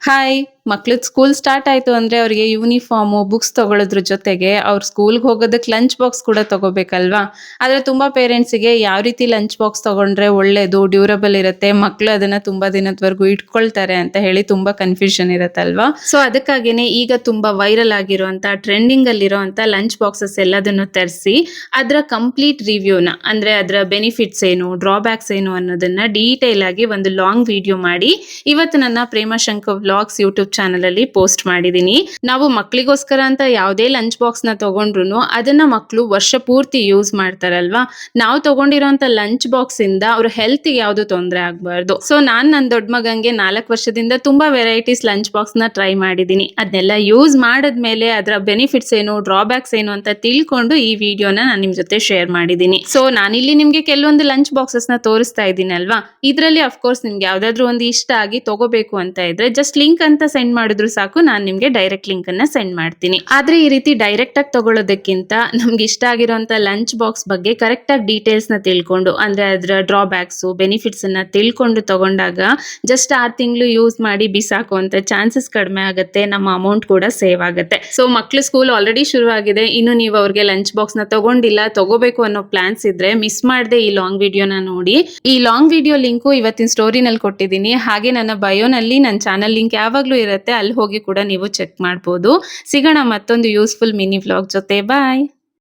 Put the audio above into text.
Hi! ಮಕ್ಳದ್ school start ಆಯ್ತು ಅಂದ್ರೆ ಅವ್ರಿಗೆ ಯೂನಿಫಾರ್ಮು, ಬುಕ್ಸ್ ತಗೊಳೋದ್ರ ಜೊತೆಗೆ ಅವ್ರು ಸ್ಕೂಲ್‌ಗೆ ಹೋಗೋದಕ್ಕೆ ಲಂಚ್ ಬಾಕ್ಸ್ ಕೂಡ ತಗೋಬೇಕಲ್ವಾ? ಆದ್ರೆ ತುಂಬಾ ಪೇರೆಂಟ್ಸಿಗೆ ಯಾವ ರೀತಿ ಲಂಚ್ ಬಾಕ್ಸ್ ತಗೊಂಡ್ರೆ ಒಳ್ಳೇದು, ಡ್ಯೂರಬಲ್ ಇರುತ್ತೆ, ಮಕ್ಳು ಅದನ್ನ ತುಂಬಾ ದಿನದವರೆಗೂ ಇಟ್ಕೊಳ್ತಾರೆ ಅಂತ ಹೇಳಿ ತುಂಬಾ ಕನ್ಫ್ಯೂಷನ್ ಇರತ್ತಲ್ವಾ? ಸೊ ಅದಕ್ಕಾಗಿನೇ ಈಗ ತುಂಬಾ ವೈರಲ್ ಆಗಿರುವಂತ ಟ್ರೆಂಡಿಂಗ್ ಅಲ್ಲಿರುವಂತ ಲಂಚ್ ಬಾಕ್ಸಸ್ ಎಲ್ಲದನ್ನು ತರಿಸಿ ಅದರ ಕಂಪ್ಲೀಟ್ ರಿವ್ಯೂನ ಅಂದ್ರೆ ಅದರ ಬೆನಿಫಿಟ್ಸ್ ಏನು, ಡ್ರಾಬ್ಯಾಕ್ಸ್ ಏನು ಅನ್ನೋದನ್ನ ಡೀಟೇಲ್ ಆಗಿ ಒಂದು ಲಾಂಗ್ ವಿಡಿಯೋ ಮಾಡಿ ಇವತ್ತು ನನ್ನ ಪ್ರೇಮಶಂಕರ್ ವ್ಲಾಗ್ಸ್ ಯೂಟ್ಯೂಬ್ ಚಾನಲ್ ಅಲ್ಲಿ ಪೋಸ್ಟ್ ಮಾಡಿದೀನಿ. ನಾವು ಮಕ್ಕಳಿಗೋಸ್ಕರ ಅಂತ ಯಾವುದೇ ಲಂಚ್ ಬಾಕ್ಸ್ ನ ತಗೊಂಡ್ರು ಅದನ್ನ ಮಕ್ಕಳು ವರ್ಷ ಪೂರ್ತಿ ಯೂಸ್ ಮಾಡ್ತಾರಲ್ವಾ. ನಾವು ತಗೊಂಡಿರೋಂತ ಲಂಚ್ ಬಾಕ್ಸ್ ಇಂದ ಅವ್ರ ಹೆಲ್ತ್ ಗೆ ಯಾವ್ದು ತೊಂದರೆ ಆಗ್ಬಾರ್ದು. ಸೊ ನಾನ್ ನನ್ನ ದೊಡ್ಡ ಮಗಂಗೆ 4 ವರ್ಷದಿಂದ ತುಂಬಾ ವೆರೈಟೀಸ್ ಲಂಚ್ ಬಾಕ್ಸ್ ನ ಟ್ರೈ ಮಾಡಿದೀನಿ. ಅದನ್ನೆಲ್ಲ ಯೂಸ್ ಮಾಡದ್ಮೇಲೆ ಅದರ ಬೆನಿಫಿಟ್ಸ್ ಏನು, ಡ್ರಾಬ್ಯಾಕ್ಸ್ ಏನು ಅಂತ ತಿಳ್ಕೊಂಡು ಈ ವಿಡಿಯೋನ ನಾನು ನಿಮ್ ಜೊತೆ ಶೇರ್ ಮಾಡಿದೀನಿ. ಸೊ ನಾನಿಲ್ಲಿ ನಿಮ್ಗೆ ಕೆಲವೊಂದು ಲಂಚ್ ಬಾಕ್ಸಸ್ ನ ತೋರಿಸ್ತಾ ಇದ್ದೀನಿ ಅಲ್ವಾ. ಇದರಲ್ಲಿ ಅಫ್ಕೋರ್ಸ್ ನಿಮ್ಗೆ ಯಾವ್ದಾದ್ರು ಒಂದು ಇಷ್ಟ ಆಗಿ ತಗೋಬೇಕು ಅಂತ ಇದ್ರೆ ಜಸ್ಟ್ ಲಿಂಕ್ ಅಂತ ಸೆಂಡ್ ಮಾಡಿದ್ರು ಸಾಕು, ನಾನು ನಿಮ್ಗೆ ಡೈರೆಕ್ಟ್ ಲಿಂಕ್ ಅನ್ನ ಸೆಂಡ್ ಮಾಡ್ತೀನಿ. ಆದ್ರೆ ಈ ರೀತಿ ಡೈರೆಕ್ಟ್ ಆಗಿ ತಗೊಳ್ಳೋದಕ್ಕಿಂತ ನಮ್ಗೆ ಇಷ್ಟ ಆಗಿರುವಂತ ಲಂಚ್ ಬಾಕ್ಸ್ ಬಗ್ಗೆ ಕರೆಕ್ಟ್ ಆಗಿ ಡೀಟೇಲ್ಸ್ ನ ತಿಳ್ಕೊಂಡು ಅಂದ್ರೆ ಅದರ ಡ್ರಾಬ್ಯಾಕ್ಸ್ ಬೆನಿಫಿಟ್ಸ್ ಅನ್ನ ತಿಳ್ಕೊಂಡು ತಗೊಂಡಾಗ ಜಸ್ಟ್ 6 ತಿಂಗಳು ಯೂಸ್ ಮಾಡಿ ಬಿಸಾಕುವಂತ ಚಾನ್ಸಸ್ ಕಡಿಮೆ ಆಗುತ್ತೆ, ನಮ್ಮ ಅಮೌಂಟ್ ಕೂಡ ಸೇವ್ ಆಗುತ್ತೆ. ಸೊ ಮಕ್ಳು ಸ್ಕೂಲ್ ಆಲ್ರೆಡಿ ಶುರು ಆಗಿದೆ, ಇನ್ನು ನೀವು ಅವ್ರಿಗೆ ಲಂಚ್ ಬಾಕ್ಸ್ ನ ತಗೊಂಡಿಲ್ಲ, ತಗೋಬೇಕು ಅನ್ನೋ ಪ್ಲಾನ್ಸ್ ಇದ್ರೆ ಮಿಸ್ ಮಾಡದೆ ಈ ಲಾಂಗ್ ವಿಡಿಯೋನ ನೋಡಿ. ಈ ಲಾಂಗ್ ವಿಡಿಯೋ ಲಿಂಕು ಇವತ್ತಿನ ಸ್ಟೋರಿನಲ್ಲಿ ಕೊಟ್ಟಿದ್ದೀನಿ. ಹಾಗೆ ನನ್ನ ಬಯೋನಲ್ಲಿ ನನ್ನ ಚಾನಲ್ ಲಿಂಕ್ ಯಾವಾಗಲೂ ಇರುತ್ತೆ, ಅಲ್ಲಿ ಹೋಗಿ ಕೂಡ ನೀವು ಚೆಕ್ ಮಾಡ್ಬೋದು. ಸಿಗೋಣ ಮತ್ತೊಂದು ಯೂಸ್ಫುಲ್ ಮಿನಿ ವ್ಲಾಗ್ ಜೊತೆ. ಬಾಯ್.